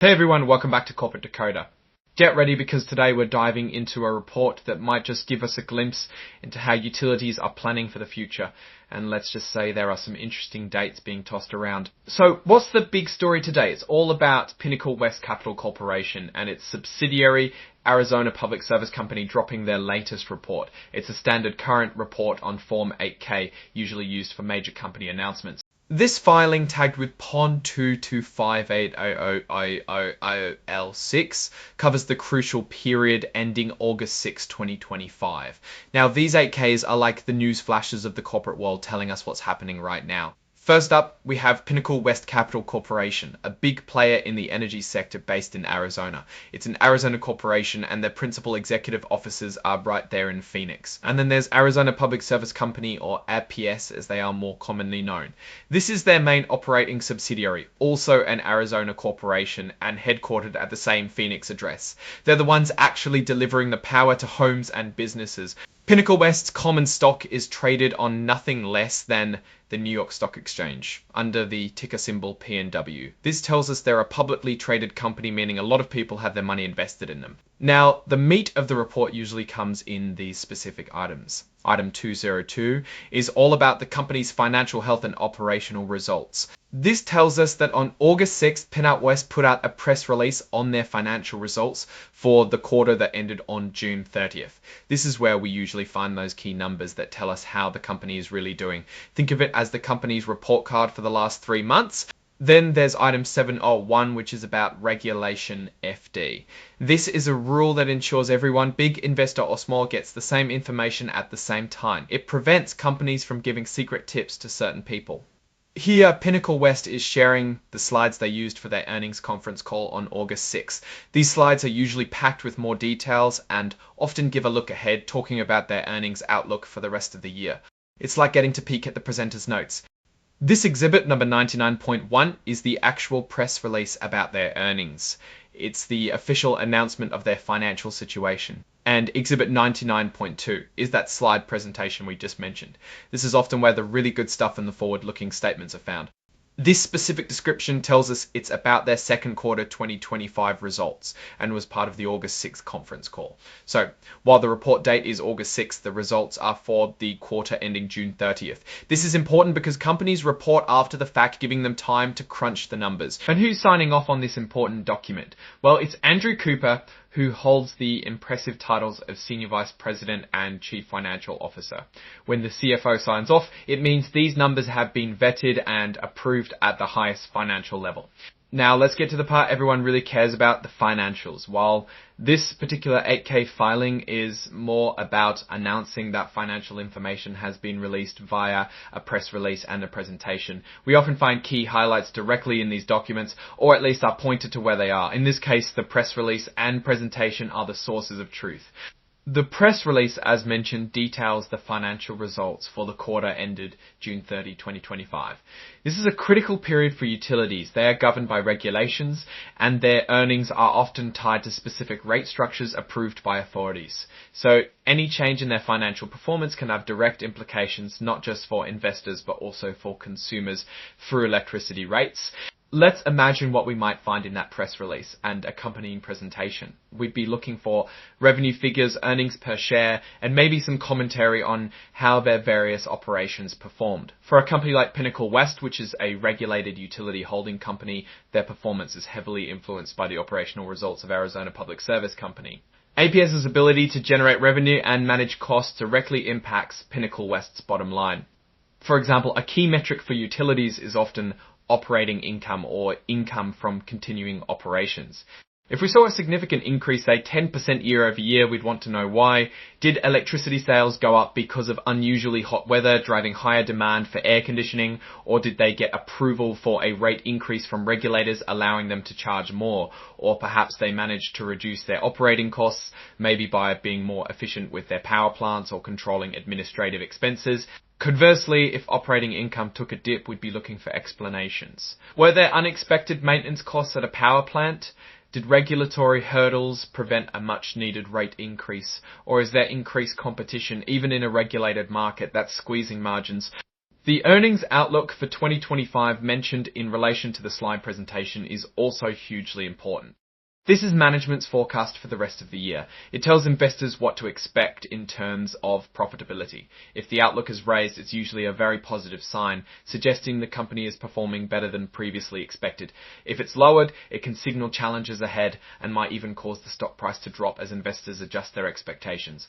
Hey everyone, welcome back to Corporate Decoder. Get ready because today we're diving into a report that might just give us a glimpse into how utilities are planning for the future. And let's just say there are some interesting dates being tossed around. So what's the big story today? It's all about Pinnacle West Capital Corporation and its subsidiary Arizona Public Service Company dropping their latest report. It's a standard current report on Form 8K, usually used for major company announcements. This filing, tagged with PON 2258000IOL6, covers the crucial period ending August 6, 2025. Now, these 8Ks are like the news flashes of the corporate world telling us what's happening right now. First up, we have Pinnacle West Capital Corporation, a big player in the energy sector based in Arizona. It's an Arizona corporation and their principal executive offices are right there in Phoenix. And then there's Arizona Public Service Company, or APS as they are more commonly known. This is their main operating subsidiary, also an Arizona corporation and headquartered at the same Phoenix address. They're the ones actually delivering the power to homes and businesses. Pinnacle West's common stock is traded on nothing less than the New York Stock Exchange under the ticker symbol PNW. This tells us they're a publicly traded company, meaning a lot of people have their money invested in them. Now, the meat of the report usually comes in these specific items. Item 202 is all about the company's financial health and operational results. This tells us that on August 6th, Pinnacle West put out a press release on their financial results for the quarter that ended on June 30th. This is where we usually find those key numbers that tell us how the company is really doing. Think of it as the company's report card for the last 3 months. Then there's item 701, which is about Regulation FD. This is a rule that ensures everyone, big investor or small, gets the same information at the same time. It prevents companies from giving secret tips to certain people. Here, Pinnacle West is sharing the slides they used for their earnings conference call on August 6th. These slides are usually packed with more details and often give a look ahead, talking about their earnings outlook for the rest of the year. It's like getting to peek at the presenter's notes. This exhibit, number 99.1, is the actual press release about their earnings. It's the official announcement of their financial situation. And exhibit 99.2 is that slide presentation we just mentioned. This is often where the really good stuff and the forward-looking statements are found. This specific description tells us it's about their second quarter 2025 results and was part of the August 6th conference call. So while the report date is August 6th, the results are for the quarter ending June 30th. This is important because companies report after the fact, giving them time to crunch the numbers. And who's signing off on this important document? Well, it's Andrew Cooper, who holds the impressive titles of Senior Vice President and Chief Financial Officer. When the CFO signs off, it means these numbers have been vetted and approved at the highest financial level. Now let's get to the part everyone really cares about, the financials. While this particular 8K filing is more about announcing that financial information has been released via a press release and a presentation, we often find key highlights directly in these documents, or at least are pointed to where they are. In this case, the press release and presentation are the sources of truth. The press release, as mentioned, details the financial results for the quarter ended June 30, 2025. This is a critical period for utilities. They are governed by regulations, and their earnings are often tied to specific rate structures approved by authorities. So any change in their financial performance can have direct implications, not just for investors, but also for consumers through electricity rates. Let's imagine what we might find in that press release and accompanying presentation. We'd be looking for revenue figures, earnings per share, and maybe some commentary on how their various operations performed. For a company like Pinnacle West, which is a regulated utility holding company, their performance is heavily influenced by the operational results of Arizona Public Service Company. APS's ability to generate revenue and manage costs directly impacts Pinnacle West's bottom line. For example, a key metric for utilities is often operating income or income from continuing operations. If we saw a significant increase, say 10% year over year, we'd want to know why. Did electricity sales go up because of unusually hot weather driving higher demand for air conditioning, or did they get approval for a rate increase from regulators allowing them to charge more? Or perhaps they managed to reduce their operating costs, maybe by being more efficient with their power plants or controlling administrative expenses. Conversely, if operating income took a dip, we'd be looking for explanations. Were there unexpected maintenance costs at a power plant? Did regulatory hurdles prevent a much-needed rate increase? Or is there increased competition, even in a regulated market, that's squeezing margins? The earnings outlook for 2025 mentioned in relation to the slide presentation is also hugely important. This is management's forecast for the rest of the year. It tells investors what to expect in terms of profitability. If the outlook is raised, it's usually a very positive sign, suggesting the company is performing better than previously expected. If it's lowered, it can signal challenges ahead and might even cause the stock price to drop as investors adjust their expectations.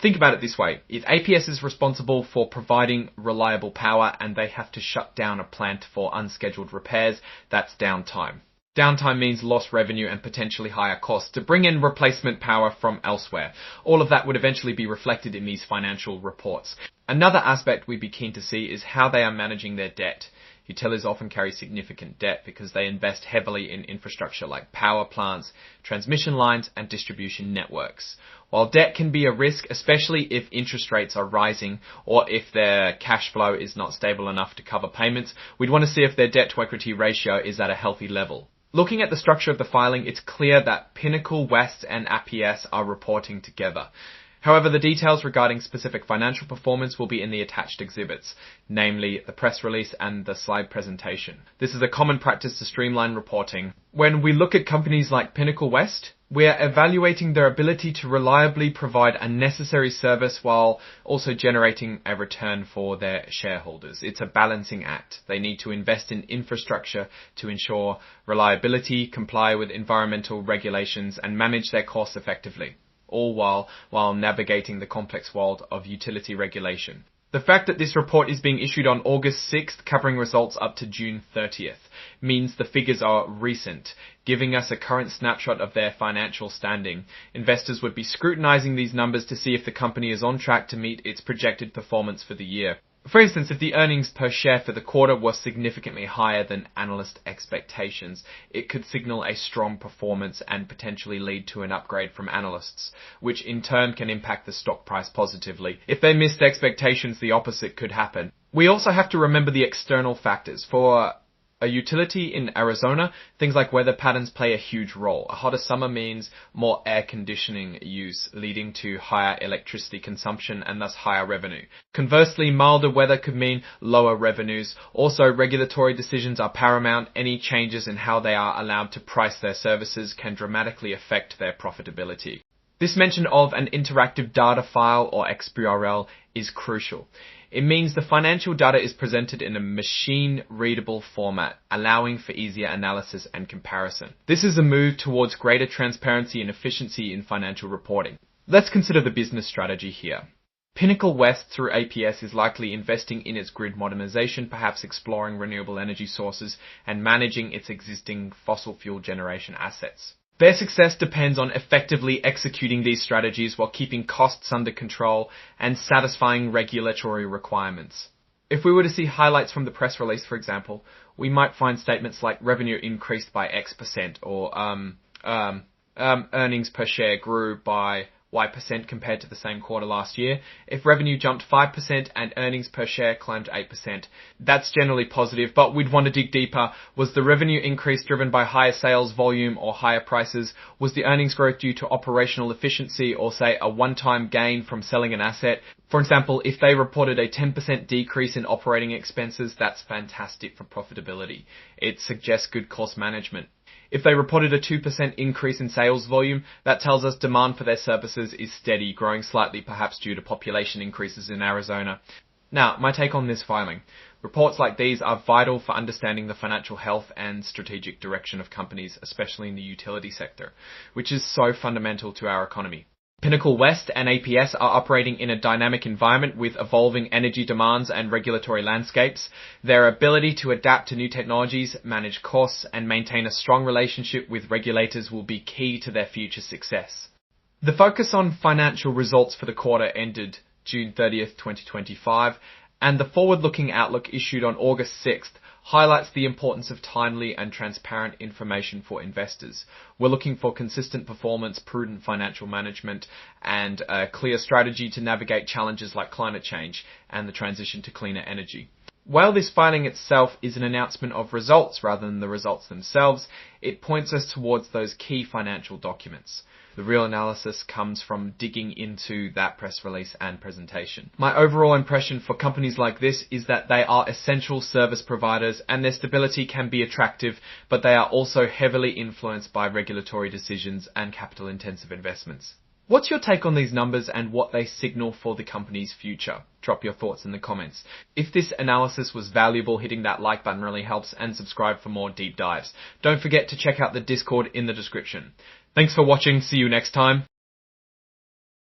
Think about it this way. If APS is responsible for providing reliable power and they have to shut down a plant for unscheduled repairs, that's downtime. Downtime means lost revenue and potentially higher costs to bring in replacement power from elsewhere. All of that would eventually be reflected in these financial reports. Another aspect we'd be keen to see is how they are managing their debt. Utilities often carry significant debt because they invest heavily in infrastructure like power plants, transmission lines, and distribution networks. While debt can be a risk, especially if interest rates are rising or if their cash flow is not stable enough to cover payments, we'd want to see if their debt to equity ratio is at a healthy level. Looking at the structure of the filing, it's clear that Pinnacle, West, and APS are reporting together. However, the details regarding specific financial performance will be in the attached exhibits, namely the press release and the slide presentation. This is a common practice to streamline reporting. When we look at companies like Pinnacle West, we are evaluating their ability to reliably provide a necessary service while also generating a return for their shareholders. It's a balancing act. They need to invest in infrastructure to ensure reliability, comply with environmental regulations, and manage their costs effectively, all while navigating the complex world of utility regulation. The fact that this report is being issued on August 6th, covering results up to June 30th, means the figures are recent, giving us a current snapshot of their financial standing. Investors would be scrutinizing these numbers to see if the company is on track to meet its projected performance for the year. For instance, if the earnings per share for the quarter was significantly higher than analyst expectations, it could signal a strong performance and potentially lead to an upgrade from analysts, which in turn can impact the stock price positively. If they missed expectations, the opposite could happen. We also have to remember the external factors. For a utility in Arizona, things like weather patterns play a huge role. A hotter summer means more air conditioning use, leading to higher electricity consumption and thus higher revenue. Conversely, milder weather could mean lower revenues. Also, regulatory decisions are paramount. Any changes in how they are allowed to price their services can dramatically affect their profitability. This mention of an interactive data file or XBRL is crucial. It means the financial data is presented in a machine-readable format, allowing for easier analysis and comparison. This is a move towards greater transparency and efficiency in financial reporting. Let's consider the business strategy here. Pinnacle West through APS is likely investing in its grid modernization, perhaps exploring renewable energy sources and managing its existing fossil fuel generation assets. Their success depends on effectively executing these strategies while keeping costs under control and satisfying regulatory requirements. If we were to see highlights from the press release, for example, we might find statements like revenue increased by X% or earnings per share grew by Y% compared to the same quarter last year. If revenue jumped 5% and earnings per share climbed 8%, that's generally positive, but we'd want to dig deeper. Was the revenue increase driven by higher sales volume or higher prices? Was the earnings growth due to operational efficiency or, say, a one-time gain from selling an asset? For example, if they reported a 10% decrease in operating expenses, that's fantastic for profitability. It suggests good cost management. If they reported a 2% increase in sales volume, that tells us demand for their services is steady, growing slightly perhaps due to population increases in Arizona. Now, my take on this filing. Reports like these are vital for understanding the financial health and strategic direction of companies, especially in the utility sector, which is so fundamental to our economy. Pinnacle West and APS are operating in a dynamic environment with evolving energy demands and regulatory landscapes. Their ability to adapt to new technologies, manage costs, and maintain a strong relationship with regulators will be key to their future success. The focus on financial results for the quarter ended June 30th, 2025, and the forward-looking outlook issued on August 6th highlights the importance of timely and transparent information for investors. We're looking for consistent performance, prudent financial management, and a clear strategy to navigate challenges like climate change and the transition to cleaner energy. While this filing itself is an announcement of results rather than the results themselves, it points us towards those key financial documents. The real analysis comes from digging into that press release and presentation. My overall impression for companies like this is that they are essential service providers and their stability can be attractive, but they are also heavily influenced by regulatory decisions and capital-intensive investments. What's your take on these numbers and what they signal for the company's future? Drop your thoughts in the comments. If this analysis was valuable, hitting that like button really helps, and subscribe for more deep dives. Don't forget to check out the Discord in the description. Thanks for watching. See you next time.